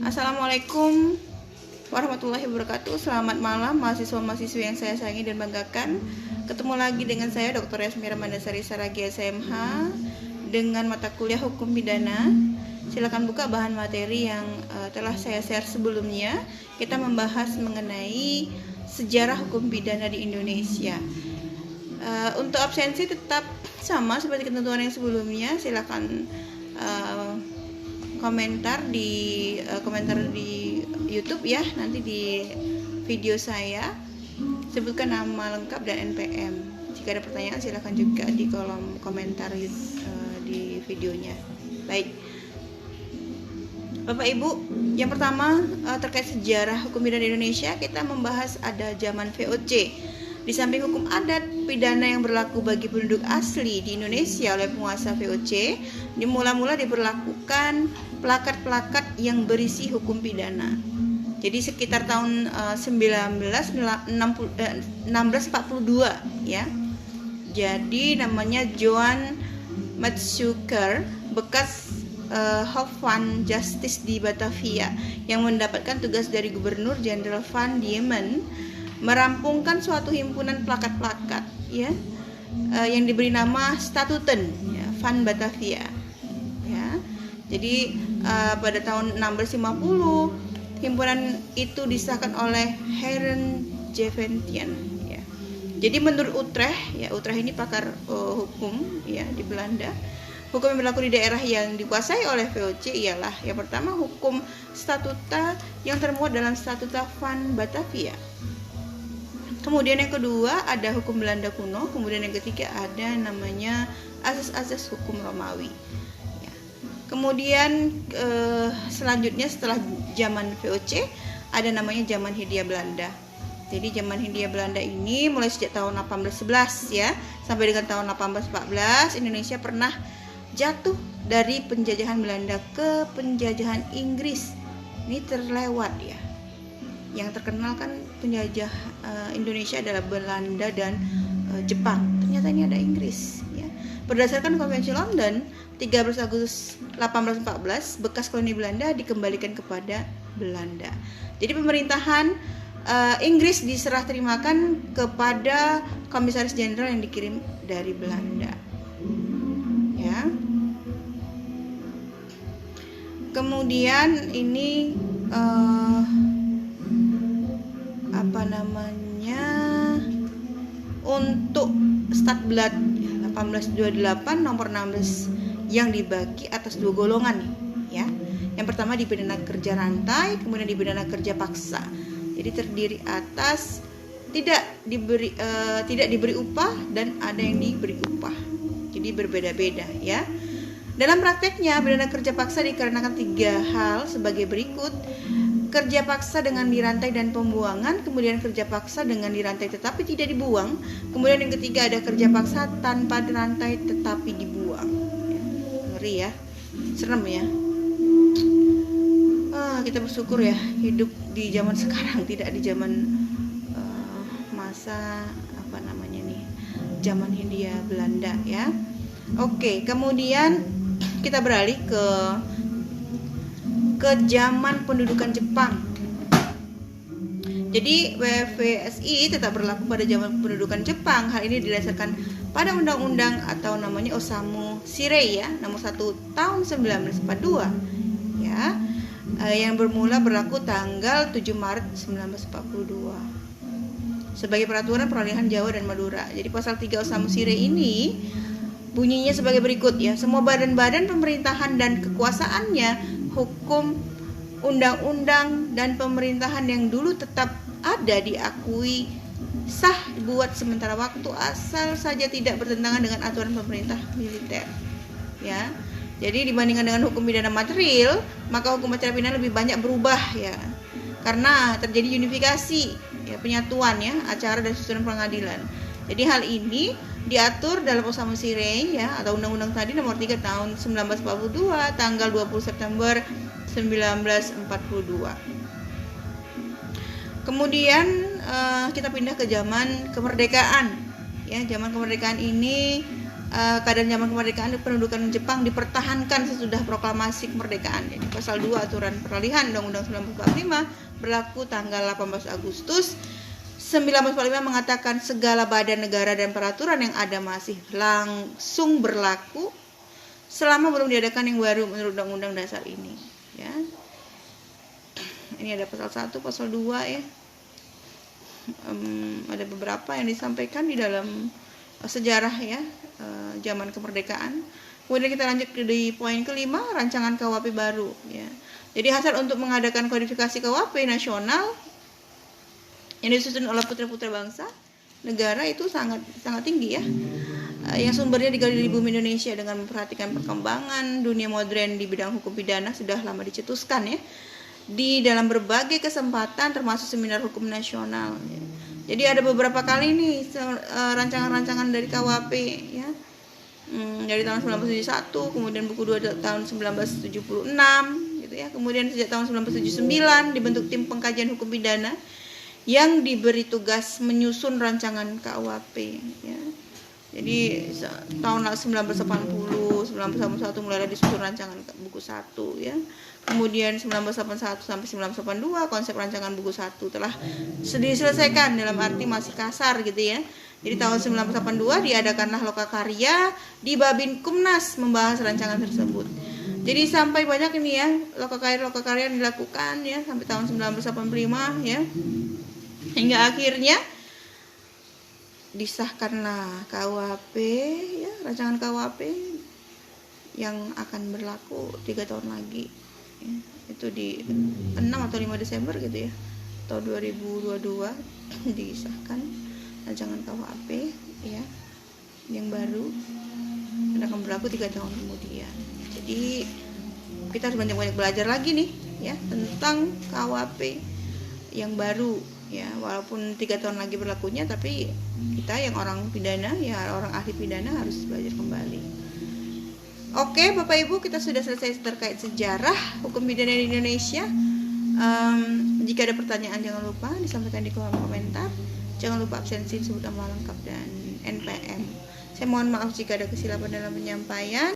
Assalamualaikum warahmatullahi wabarakatuh. Selamat malam mahasiswa-mahasiswi yang saya sayangi dan banggakan. Ketemu lagi dengan saya Dr. Yasmira Mandasari Saragi SMH dengan mata kuliah Hukum Pidana. Silakan buka bahan materi yang telah saya share sebelumnya. Kita membahas mengenai sejarah hukum pidana di Indonesia. Untuk absensi tetap sama seperti ketentuan yang sebelumnya. Silakan komentar di YouTube ya, nanti di video saya sebutkan nama lengkap dan NPM. Jika ada pertanyaan silakan juga di kolom komentar di videonya. Baik, Bapak Ibu, yang pertama terkait sejarah hukum pidana di Indonesia, kita membahas ada zaman VOC. Di samping hukum adat pidana yang berlaku bagi penduduk asli di Indonesia oleh penguasa VOC, dimula-mula diberlakukan plakat-plakat yang berisi hukum pidana. Jadi sekitar tahun 1642 ya. Jadi namanya Johan Matsuyker, bekas Hof van Justice di Batavia, yang mendapatkan tugas dari Gubernur Jenderal Van Diemen merampungkan suatu himpunan plakat-plakat ya, yang diberi nama Statuten ya, Van Batavia ya. Jadi pada tahun 1650 himpunan itu disahkan oleh Heren Jeventian ya. Jadi menurut Utrecht ya, Utrecht ini pakar hukum ya di Belanda, hukum yang berlaku di daerah yang dikuasai oleh VOC ialah yang pertama hukum statuta yang termuat dalam Statuta Van Batavia. Kemudian yang kedua ada hukum Belanda kuno. Kemudian yang ketiga ada namanya asas-asas hukum Romawi. Ya. Kemudian selanjutnya setelah zaman VOC ada namanya zaman Hindia Belanda. Jadi zaman Hindia Belanda ini mulai sejak tahun 1811 ya sampai dengan tahun 1814 Indonesia pernah jatuh dari penjajahan Belanda ke penjajahan Inggris. Ini terlewat ya. Yang terkenal kan penjajah Indonesia adalah Belanda dan Jepang. Ternyata ini ada Inggris ya. Berdasarkan Konvensi London 13 Agustus 1814, bekas koloni Belanda dikembalikan kepada Belanda. Jadi pemerintahan Inggris diserah terimakan kepada Komisaris Jenderal yang dikirim dari Belanda. Ya. Kemudian ini untuk Stadblad 1828 nomor 16 yang dibagi atas dua golongan ya. Yang pertama di pidana kerja rantai, kemudian di pidana kerja paksa. Jadi terdiri atas tidak diberi upah dan ada yang diberi upah. Jadi berbeda-beda ya. Dalam prakteknya pidana kerja paksa dikarenakan tiga hal sebagai berikut: kerja paksa dengan dirantai dan pembuangan, kemudian kerja paksa dengan dirantai tetapi tidak dibuang, kemudian yang ketiga ada kerja paksa tanpa dirantai tetapi dibuang. Ngeri ya, serem ya. Kita bersyukur ya hidup di zaman sekarang, tidak di zaman masa zaman Hindia Belanda ya. Oke, kemudian kita beralih ke zaman pendudukan Jepang. Jadi WVSI tetap berlaku pada zaman pendudukan Jepang. Hal ini didasarkan pada undang-undang atau namanya Osamu Shirei ya, nomor 1 tahun 1942 ya, yang bermula berlaku tanggal 7 Maret 1942 sebagai peraturan peralihan Jawa dan Madura. Jadi pasal 3 Osamu Shirei ini bunyinya sebagai berikut ya: semua badan-badan pemerintahan dan kekuasaannya, hukum, undang-undang, dan pemerintahan yang dulu tetap ada diakui sah buat sementara waktu asal saja tidak bertentangan dengan aturan pemerintah militer ya. Jadi dibandingkan dengan hukum pidana material, maka hukum acara pidana lebih banyak berubah ya, karena terjadi unifikasi ya, penyatuan ya acara dan susunan pengadilan. Jadi hal ini diatur dalam Osamu Shirei ya, atau undang-undang tadi nomor 3 tahun 1942 tanggal 20 September 1942. Kemudian kita pindah ke zaman kemerdekaan ya. Zaman kemerdekaan ini keadaan zaman kemerdekaan pendudukan Jepang dipertahankan sesudah proklamasi kemerdekaan. Jadi pasal 2 aturan peralihan Undang-Undang 1945 berlaku tanggal 18 Agustus 1945 mengatakan segala badan negara dan peraturan yang ada masih langsung berlaku selama belum diadakan yang baru menurut Undang-Undang dasar ini, ya. Ini ada pasal 1, pasal 2 ya. Ada beberapa yang disampaikan di dalam sejarah ya, zaman kemerdekaan. Kemudian kita lanjut di poin kelima, rancangan KUHP baru ya. Jadi hasrat untuk mengadakan kodifikasi KUHP nasional yang disusun oleh putra-putra bangsa negara itu sangat tinggi ya. Yang sumbernya digali di bumi Indonesia dengan memperhatikan perkembangan dunia modern di bidang hukum pidana sudah lama dicetuskan ya di dalam berbagai kesempatan termasuk seminar hukum nasional ya. Jadi ada beberapa kali nih rancangan-rancangan dari KUHP ya. Dari tahun 1971, kemudian buku 2 tahun 1976 gitu ya. Kemudian sejak tahun 1979 dibentuk tim pengkajian hukum pidana yang diberi tugas menyusun rancangan KUHP ya. Jadi tahun 1980, 1981 mulai disusun rancangan buku 1 ya. Kemudian 1981 sampai 1982 konsep rancangan buku 1 telah diselesaikan, dalam arti masih kasar gitu ya. Jadi tahun 1982 diadakanlah lokakarya di Babinkumnas membahas rancangan tersebut. Jadi sampai banyak ini ya lokakarya dilakukan ya sampai tahun 1985 ya. Hingga akhirnya disahkanlah KUHP ya, rancangan KUHP yang akan berlaku 3 tahun lagi ya. Itu di 6 atau 5 Desember gitu ya tahun 2022 disahkan rancangan KUHP ya yang baru dan akan berlaku 3 tahun kemudian. Jadi kita harus banyak-banyak belajar lagi nih ya tentang KUHP yang baru ya, walaupun 3 tahun lagi berlakunya, tapi kita yang orang pidana ya, orang ahli pidana harus belajar kembali. Oke Bapak Ibu, kita sudah selesai terkait sejarah hukum pidana di Indonesia. Jika ada pertanyaan jangan lupa disampaikan di kolom komentar. Jangan lupa absensi, sebut nama lengkap dan NPM. Saya mohon maaf jika ada kesilapan dalam penyampaian.